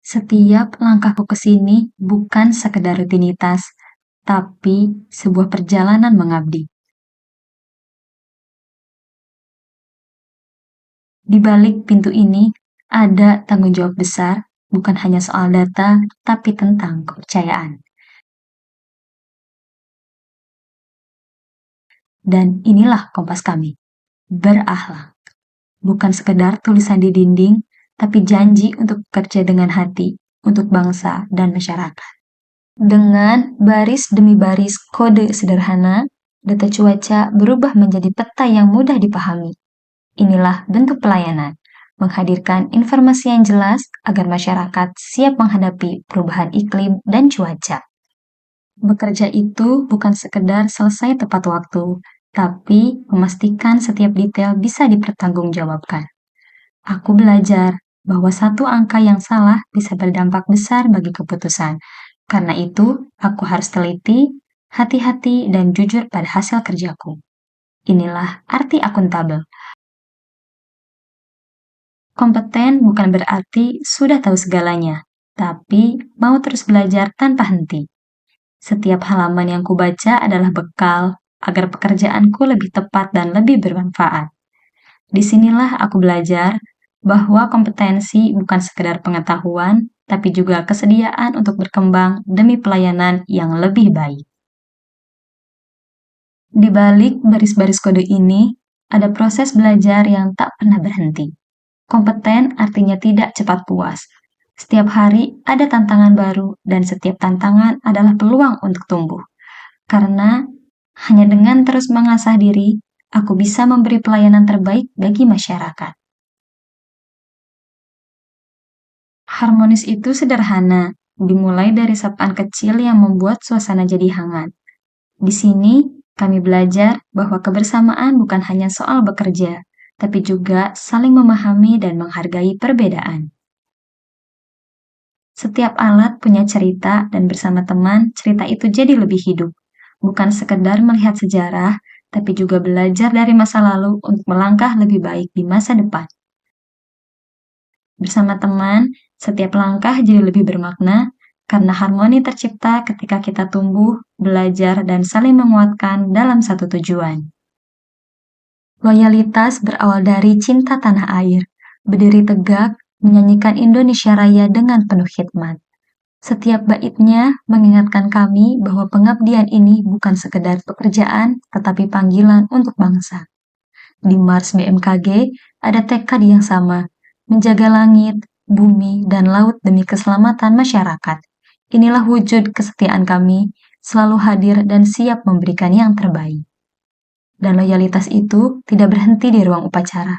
Setiap langkahku ke sini bukan sekedar rutinitas, tapi sebuah perjalanan mengabdi. Di balik pintu ini ada tanggung jawab besar, bukan hanya soal data, tapi tentang kepercayaan. Dan inilah kompas kami, berakhlak. Bukan sekedar tulisan di dinding, tapi janji untuk bekerja dengan hati, untuk bangsa dan masyarakat. Dengan baris demi baris kode sederhana, data cuaca berubah menjadi peta yang mudah dipahami. Inilah bentuk pelayanan, menghadirkan informasi yang jelas agar masyarakat siap menghadapi perubahan iklim dan cuaca. Bekerja itu bukan sekedar selesai tepat waktu, tapi memastikan setiap detail bisa dipertanggungjawabkan. Aku belajar bahwa satu angka yang salah bisa berdampak besar bagi keputusan. Karena itu, aku harus teliti, hati-hati, dan jujur pada hasil kerjaku. Inilah arti akuntabel. Kompeten bukan berarti sudah tahu segalanya, tapi mau terus belajar tanpa henti. Setiap halaman yang kubaca adalah bekal agar pekerjaanku lebih tepat dan lebih bermanfaat. Disinilah aku belajar bahwa kompetensi bukan sekedar pengetahuan, tapi juga kesediaan untuk berkembang demi pelayanan yang lebih baik. Di balik baris-baris kode ini, ada proses belajar yang tak pernah berhenti. Kompeten artinya tidak cepat puas. Setiap hari ada tantangan baru, dan setiap tantangan adalah peluang untuk tumbuh. Karena hanya dengan terus mengasah diri, aku bisa memberi pelayanan terbaik bagi masyarakat. Harmonis itu sederhana, dimulai dari sapaan kecil yang membuat suasana jadi hangat. Di sini, kami belajar bahwa kebersamaan bukan hanya soal bekerja, tapi juga saling memahami dan menghargai perbedaan. Setiap alat punya cerita dan bersama teman, cerita itu jadi lebih hidup. Bukan sekedar melihat sejarah, tapi juga belajar dari masa lalu untuk melangkah lebih baik di masa depan. Bersama teman, setiap langkah jadi lebih bermakna karena harmoni tercipta ketika kita tumbuh, belajar, dan saling menguatkan dalam satu tujuan. Loyalitas berawal dari cinta tanah air, berdiri tegak, menyanyikan Indonesia Raya dengan penuh khidmat. Setiap baitnya mengingatkan kami bahwa pengabdian ini bukan sekedar pekerjaan, tetapi panggilan untuk bangsa. Di Mars BMKG ada tekad yang sama, menjaga langit, bumi, dan laut demi keselamatan masyarakat. Inilah wujud kesetiaan kami, selalu hadir dan siap memberikan yang terbaik. Dan loyalitas itu tidak berhenti di ruang upacara.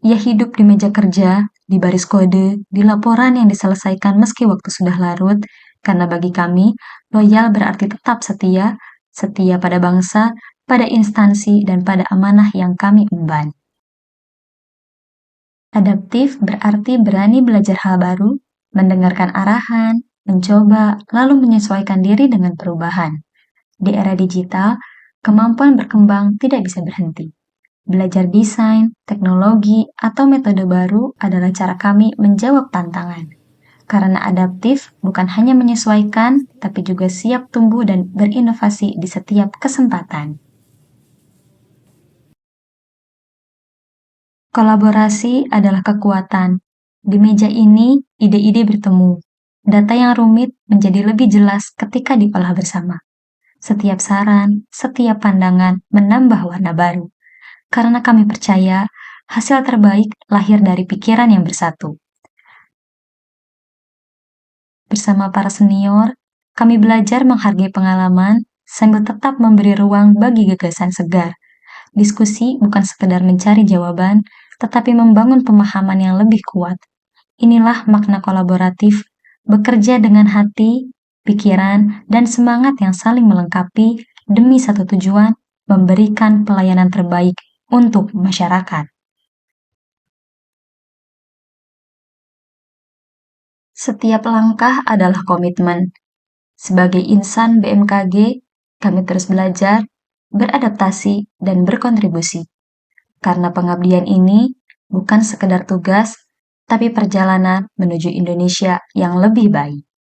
Ia hidup di meja kerja, di baris kode, di laporan yang diselesaikan meski waktu sudah larut, karena bagi kami, loyal berarti tetap setia, setia pada bangsa, pada instansi, dan pada amanah yang kami emban. Adaptif berarti berani belajar hal baru, mendengarkan arahan, mencoba, lalu menyesuaikan diri dengan perubahan. Di era digital, kemampuan berkembang tidak bisa berhenti. Belajar desain, teknologi, atau metode baru adalah cara kami menjawab tantangan. Karena adaptif bukan hanya menyesuaikan, tapi juga siap tumbuh dan berinovasi di setiap kesempatan. Kolaborasi adalah kekuatan. Di meja ini, ide-ide bertemu. Data yang rumit menjadi lebih jelas ketika diolah bersama. Setiap saran, setiap pandangan menambah warna baru. Karena kami percaya hasil terbaik lahir dari pikiran yang bersatu. Bersama para senior, kami belajar menghargai pengalaman sambil tetap memberi ruang bagi gagasan segar. Diskusi bukan sekedar mencari jawaban, tetapi membangun pemahaman yang lebih kuat. Inilah makna kolaboratif, bekerja dengan hati, pikiran, dan semangat yang saling melengkapi demi satu tujuan, memberikan pelayanan terbaik untuk masyarakat. Setiap langkah adalah komitmen. Sebagai insan BMKG, kami terus belajar, beradaptasi, dan berkontribusi. Karena pengabdian ini bukan sekedar tugas, tapi perjalanan menuju Indonesia yang lebih baik.